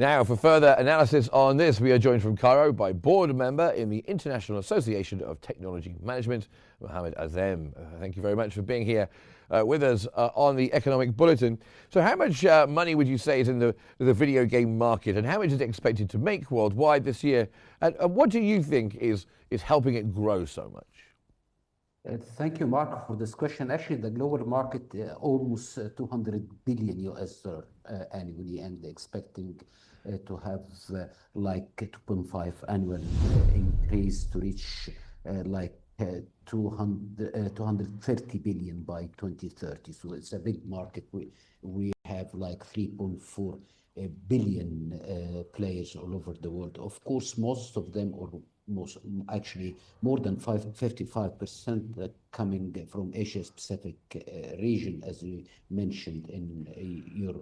Now, for further analysis on this, we are joined from Cairo by board member in the International Association of Technology Management, Mohammed Azem. Thank you very much for being here with us on the Economic Bulletin. So how much money would you say is in the video game market, and how much is it expected to make worldwide this year? And what do you think is helping it grow so much? Thank you, Mark, for this question. Actually, the global market almost 200 billion US dollar annually, and expecting to have like 2.5 annual increase to reach like 230 billion by 2030. So it's a big market. We have like 3.4 billion players all over the world. Of course, most of them, or most actually more than 55% coming from Asia Pacific region, as you mentioned in your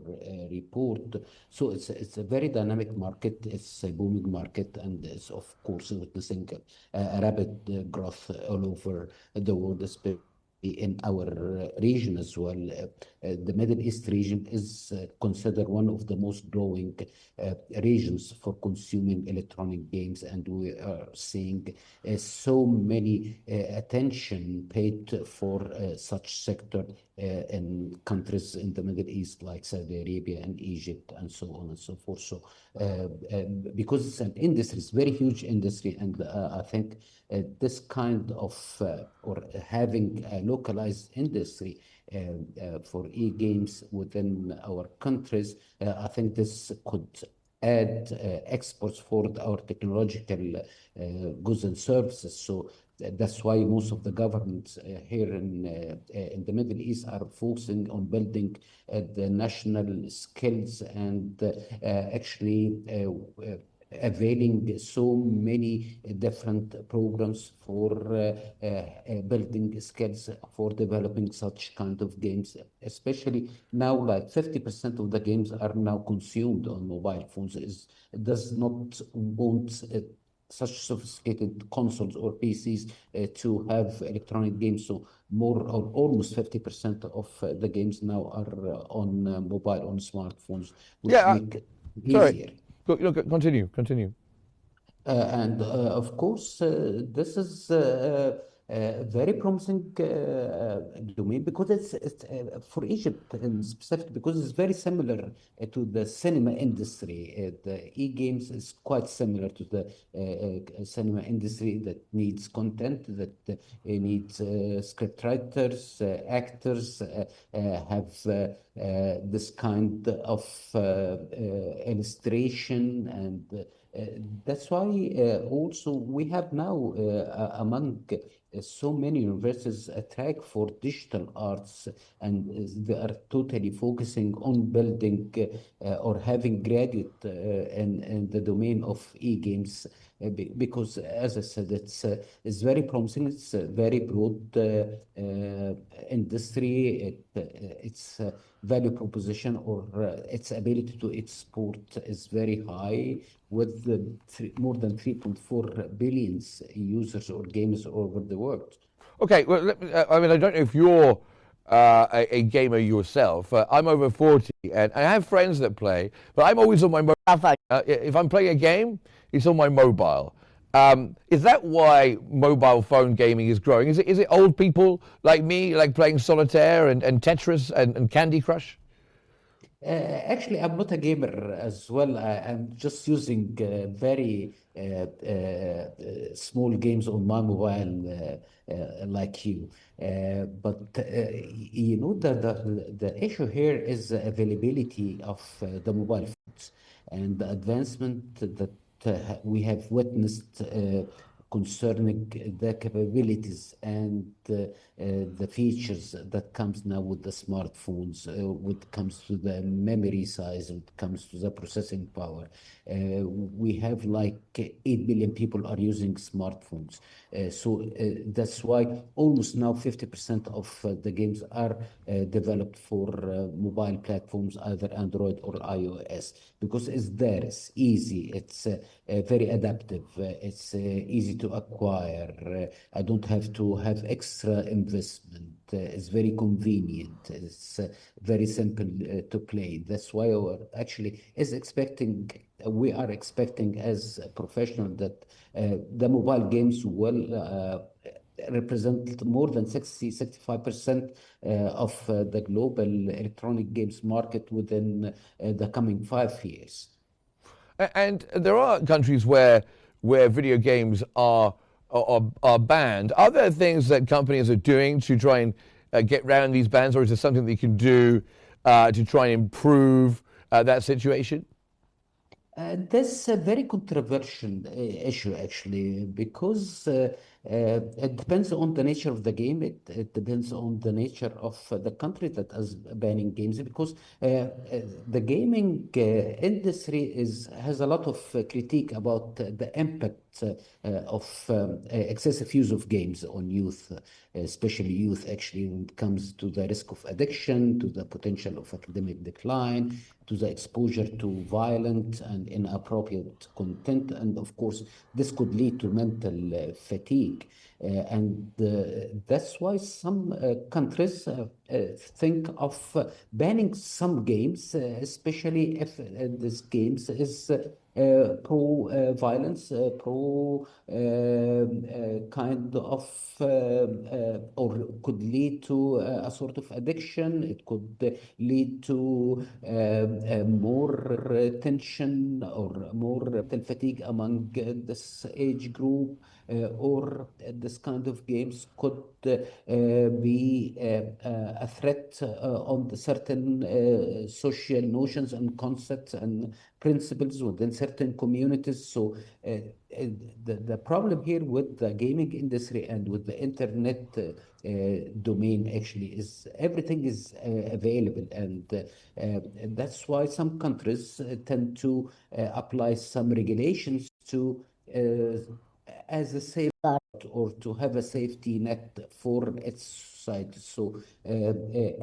report. So it's a very dynamic market. It's a booming market, and it's of course witnessing a rapid growth all over the world, especially in our region as well. The Middle East region is considered one of the most growing regions for consuming electronic games, and we are seeing so many attention paid for such sector in countries in the Middle East like Saudi Arabia and Egypt and so on and so forth. So because it's an industry, it's a very huge industry, and I think this kind of or having a localized industry for e-games within our countries, I think this could add exports for our technological goods and services. So that's why most of the governments here in the Middle East are focusing on building the national skills and actually availing so many different programs for building skills for developing such kind of games, especially now like 50% of the games are now consumed on mobile phones. It does not want such sophisticated consoles or PCs to have electronic games. So more or almost 50% of the games now are on mobile, on smartphones, which make it easier. Continue. And of course, this is very promising domain because it's for Egypt in specific, because it's very similar to the cinema industry. The e-games is quite similar to the cinema industry that needs content, that needs script writers, actors, have this kind of illustration, and that's why also we have now among so many universities a track for digital arts, and they are totally focusing on building or having graduate in the domain of e-games, because as I said, it's very promising. It's a very broad industry. Its value proposition or its ability to export is very high, with more than 3.4 billion users or gamers all over the world. Okay, well, I mean, I don't know if you're a gamer yourself. I'm over 40, and I have friends that play, but I'm always on my mobile. If I'm playing a game, it's on my mobile. Is that why mobile phone gaming is growing? Is it old people like me, like playing solitaire and Tetris and Candy Crush? Actually, I'm not a gamer as well. I'm just using very small games on my mobile, like you. But you know, the issue here is the availability of the mobile phones and the advancement that we have witnessed concerning the capabilities and the features that comes now with the smartphones, when it comes to the memory size, when it comes to the processing power. We have like 8 billion people are using smartphones. So that's why almost now 50% of the games are developed for mobile platforms, either Android or iOS, because it's there, it's easy, it's very adaptive, it's easy to acquire. I don't have to have extra investment. It's very convenient. It's very simple to play. That's why our actually is expecting we are expecting as a professional that the mobile games will represent more than 65% of the global electronic games market within the coming 5 years. And there are countries where video games are banned. Are there things that companies are doing to try and get around these bans, or is there something that you can do to try and improve that situation? That's a very controversial issue, actually, because it depends on the nature of the game. It depends on the nature of the country that is banning games, because the gaming industry has a lot of critique about the impact of excessive use of games on youth, especially youth, actually, when it comes to the risk of addiction, to the potential of academic decline, to the exposure to violent and inappropriate content. And of course, this could lead to mental fatigue. And that's why some countries think of banning some games, especially if this games is pro-violence, pro kind of, or could lead to a sort of addiction. It could lead to more tension or more mental fatigue among this age group. Or this kind of games could be a threat on the certain social notions and concepts and principles within certain communities. So the problem here with the gaming industry and with the internet domain actually is everything is available, and that's why some countries tend to apply some regulations to as a safe or to have a safety net for its society. So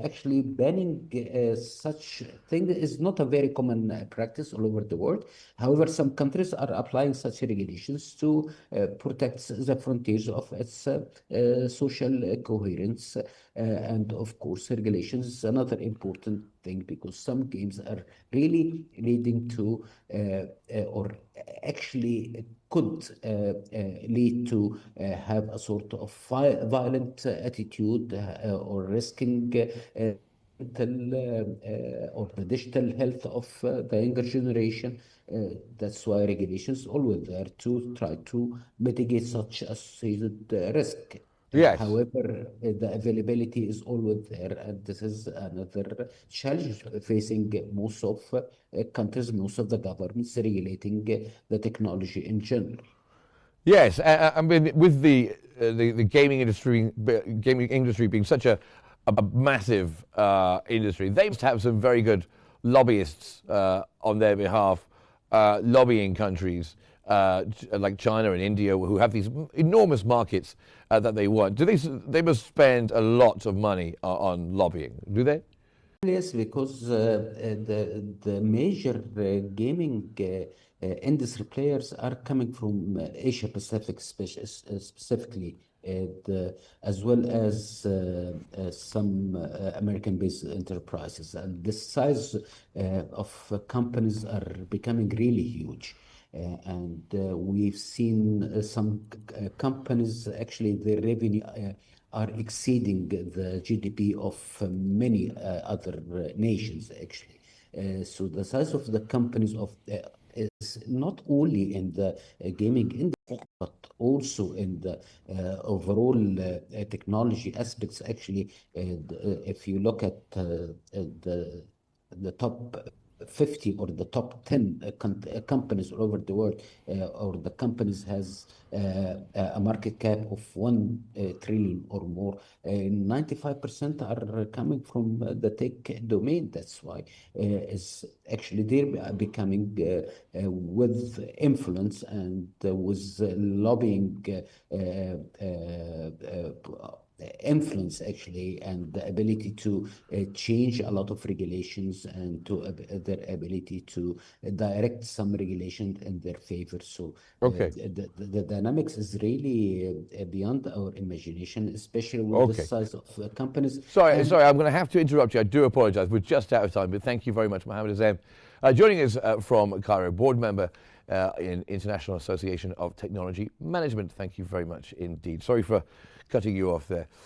actually banning such thing is not a very common practice all over the world. However, some countries are applying such regulations to protect the frontiers of its social coherence. And of course, regulations is another important thing, because some games are really leading to or actually could lead to have a sort of violent attitude or risking or the digital health of the younger generation. That's why regulations always there to try to mitigate such associated risk. Yes. However, the availability is always there, and this is another challenge facing most of countries, most of the governments regulating the technology in general. Yes, I mean, with the gaming industry being such a massive industry, they must have some very good lobbyists on their behalf, lobbying countries like China and India, who have these enormous markets that they want. They must spend a lot of money on lobbying, do they? Yes, because the major gaming industry players are coming from Asia Pacific, specifically, as well as some American-based enterprises. And the size of companies are becoming really huge. And we've seen some companies, actually, their revenue are exceeding the GDP of many other nations, actually. So the size of the companies is not only in the gaming industry, but also in the overall technology aspects. Actually, if you look at the top 50 or the top 10 companies all over the world, or the companies has a market cap of 1 trillion or more, 95% are coming from the tech domain. That's why is actually they're becoming with influence and with lobbying influence, actually, and the ability to change a lot of regulations, and to their ability to direct some regulations in their favor. So Okay. the dynamics is really beyond our imagination, especially with the Okay. size of companies. Sorry, And I'm going to have to interrupt you. I do apologize. We're just out of time, but thank you very much, Mohammed Azem. Joining us from Cairo, board member in International Association of Technology Management. Thank you very much indeed. Sorry for cutting you off there.